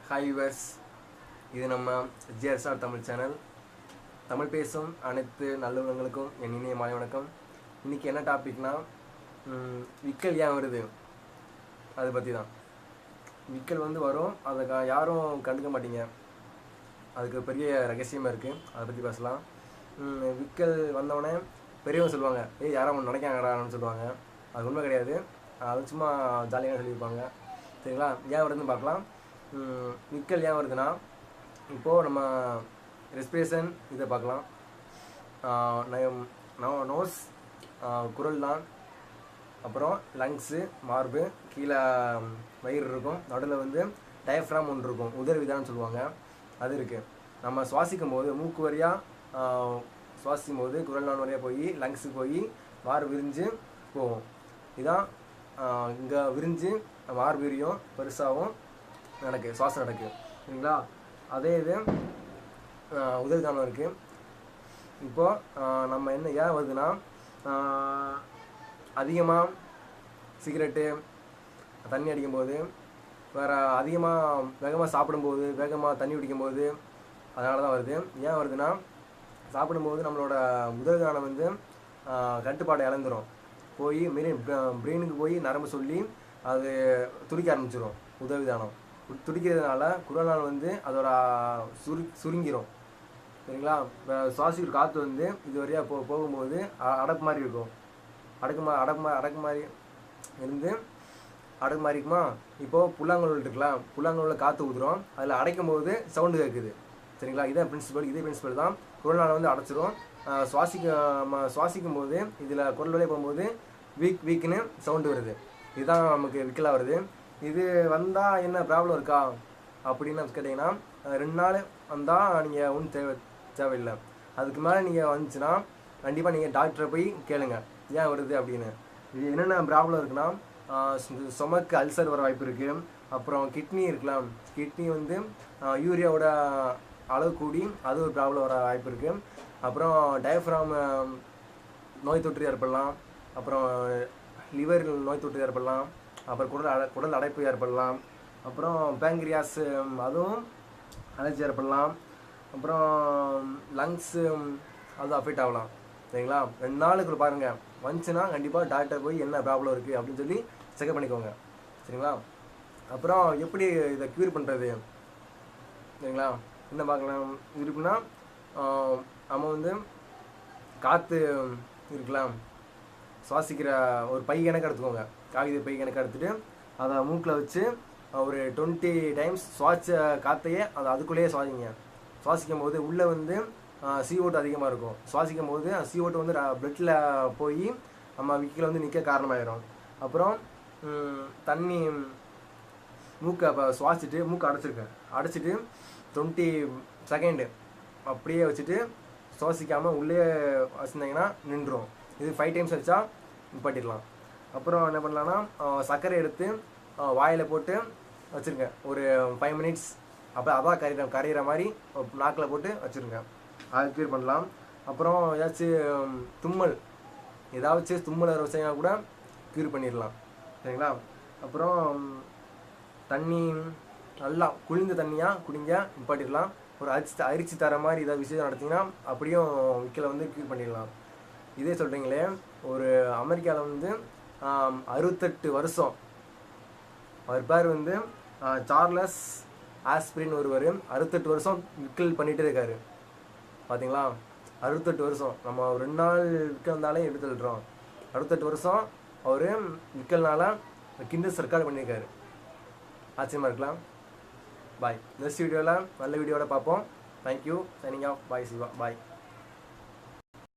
Hi viewers, இது நம்ம ஜிஆர்எஸ்ஆர் Tamil channel. Tamil பேசும் அனைத்து நல்லவங்களுக்கும் என் இனிய மாலை வணக்கம். இன்றைக்கி என்ன டாபிக்னா, விக்கல் ஏன் வருது அதை பற்றி தான். விக்கல் வரும், அதை யாரும் கண்டுக்க மாட்டீங்க. அதுக்கு பெரிய ரகசியமாக இருக்குது, அதை பற்றி பேசலாம். விக்கல் வந்தவொடனே பெரியவங்க சொல்லுவாங்க, யாரும் ஒன்று நினைக்காங்கடான்னு சொல்லுவாங்க. அது உண்மை கிடையாது, அது சும்மா ஜாலியாக சொல்லியிருப்பாங்க. சரிங்களா? ஏன் வருதுன்னு பார்க்கலாம். விக்கல் ஏன் வருதுன்னா, இப்போது நம்ம ரெஸ்பிரேஷன் இதை பார்க்கலாம். நோஸ், குரல் தான், அப்புறம் லங்ஸு, மார்பு, கீழே வயிறு இருக்கும், நடுவில் டயஃப்ராம் ஒன்று இருக்கும், உதரவிதான்னு சொல்லுவாங்க, அது இருக்குது. நம்ம சுவாசிக்கும் போது மூக்கு வழியாக சுவாசிக்கும் போது குரல் நான் வழியாக போய் லங்ஸுக்கு போய் மார்பு விரிஞ்சு போகும். இதுதான் இங்கே விரிஞ்சு மார்பு விரியும், பெருசாகவும் சுவாசம் நடக்குது. சரிங்களா? அதே இது உதவிதானம் இருக்குது. இப்போது நம்ம என்ன ஏன் வருதுன்னா, அதிகமாக சிகரெட்டு, தண்ணி அடிக்கும்போது, வேறு அதிகமாக வேகமாக சாப்பிடும்போது, வேகமாக தண்ணி குடிக்கும்போது, அதனால தான் வருது. ஏன் வருதுன்னா, சாப்பிடும்போது நம்மளோட உதவிதானம் கட்டுப்பாடை இழந்துடும். போய் பிரெயினுக்கு போய் நரம்பு சொல்லி அது துடிக்க ஆரம்பிச்சிடும். உதவிதானம் துடிக்கிறதுனால குரல்நாள் அதோட சுருங்கிடும். சரிங்களா? சுவாசிக்கிற காற்று இது வழியாக போகும்போது அடக்கு மாதிரி இருக்கும். அடக்கு மாதிரி இருக்குமா. இப்போது புல்லாங்குழல் இருக்கலாம், புல்லாங்குழலில் காற்று ஊதுறோம், அதில் அடைக்கும் போது சவுண்டு கேட்குது. சரிங்களா? இதே பிரின்சிபல் தான். குரல்நாள் அடைச்சிடும். சுவாசிக்கும் போது இதில் குரல் வழியாக போகும்போது வீக்குன்னு சவுண்டு வருது. இதுதான் நமக்கு விக்கலாக வருது. இது வந்தால் என்ன ப்ராப்ளம் இருக்கா அப்படின்னு கேட்டிங்கன்னா, 2 நாள் வந்தால் நீங்கள் ஒன்றும் தேவையில்லை. அதுக்கு மேலே நீங்கள் வந்துச்சுன்னா கண்டிப்பாக நீங்கள் டாக்டரை போய் கேளுங்க ஏன் வருது அப்படின்னு. இது என்னென்ன ப்ராப்ளம் இருக்குன்னா, ஸ்டொமக் அல்சர் வர வாய்ப்பு இருக்குது. அப்புறம் கிட்னி இருக்கலாம், கிட்னி யூரியாவோட அளவு கூடி அது ஒரு ப்ராப்ளம் வர வாய்ப்பு இருக்குது. அப்புறம் டயஃப்ராம் நோய் தொற்று ஏற்படலாம். அப்புறம் லிவர் நோய் தொற்று ஏற்படலாம். அப்புறம் குடல் அடைப்பு ஏற்படலாம். அப்புறம் பேங்க்ரியாஸ், அதுவும் அலர்ஜி ஏற்படலாம். அப்புறம் லங்ஸு, அதுவும் அஃபெக்ட் ஆகலாம். சரிங்களா? 2 நாளுக்கு பாருங்கள், வந்துச்சுன்னா கண்டிப்பாக டாக்டர் போய் என்ன ப்ராப்ளம் இருக்குது அப்படின்னு சொல்லி செக்அப் பண்ணிக்கோங்க. சரிங்களா? அப்புறம் எப்படி இதை க்யூர் பண்ணுறது, சரிங்களா? என்ன பார்க்கலாம் இருக்குன்னா, நம்ம காற்று இருக்கலாம், சுவாசிக்கிற ஒரு பை கணக்கு எடுத்துக்கோங்க. காகித பை கணக்கு எடுத்துகிட்டு அதை மூக்கில் வச்சு ஒரு 20 டைம்ஸ் சுவாச காற்றையே அதுக்குள்ளேயே சுவாசிக்கும் போது உள்ளே CO2 அதிகமாக இருக்கும். சுவாசிக்கும் போது CO2 பிளட்டில் போய் நம்ம விக்கில் நிற்க காரணமாயிடும். அப்புறம் தண்ணி மூக்கை சுவாசிச்சுட்டு மூக்கை அடைச்சிட்டு 20 செகண்டு அப்படியே வச்சுட்டு சுவாசிக்காமல் உள்ளே வச்சுருந்தீங்கன்னா நின்றுடும். இது 5 டைம்ஸ் வச்சா நிப்பாட்டிடலாம். அப்புறம் என்ன பண்ணலான்னா, சர்க்கரை எடுத்து வாயில் போட்டு வச்சுருங்க ஒரு 5 மினிட்ஸ். அப்போ அதான் கரையிற மாதிரி நாக்கில் போட்டு வச்சுருங்க. அது க்யூர் பண்ணலாம். அப்புறம் ஏதாச்சும் தும்மல் வர விஷயம் கூட க்யூர் பண்ணிடலாம். சரிங்களா? அப்புறம் தண்ணி நல்லா குளிர்ந்த தண்ணியாக குடிங்க, நிப்பாட்டிடலாம். ஒரு அரிசி தர மாதிரி ஏதாவது விஷயம் நடத்திங்கன்னா அப்படியும் விக்கலை க்யூர் பண்ணிடலாம். இதே சொல்கிறீங்களே, ஒரு அமெரிக்காவில் 68 வருஷம், அவர் பேர் சார்லஸ் ஆஸ்பிரின் ஒருவர் 68 வருஷம் விக்கல் பண்ணிகிட்டே இருக்காரு. பார்த்தீங்களா? 68 வருஷம். நம்ம 2 நாள் விக்கல் வந்தாலே எடுத்து தள்ளுறோம். 68 வருஷம் அவர் விக்கல்னால கின்னஸ் ரெக்கார்டு பண்ணியிருக்காரு. ஆச்சரியமாக இருக்கலாம். பாய். நெக்ஸ்ட் வீடியோவில் நல்ல வீடியோவில் பார்ப்போம். Thank you. Signing off. Bye Shiva. பாய்.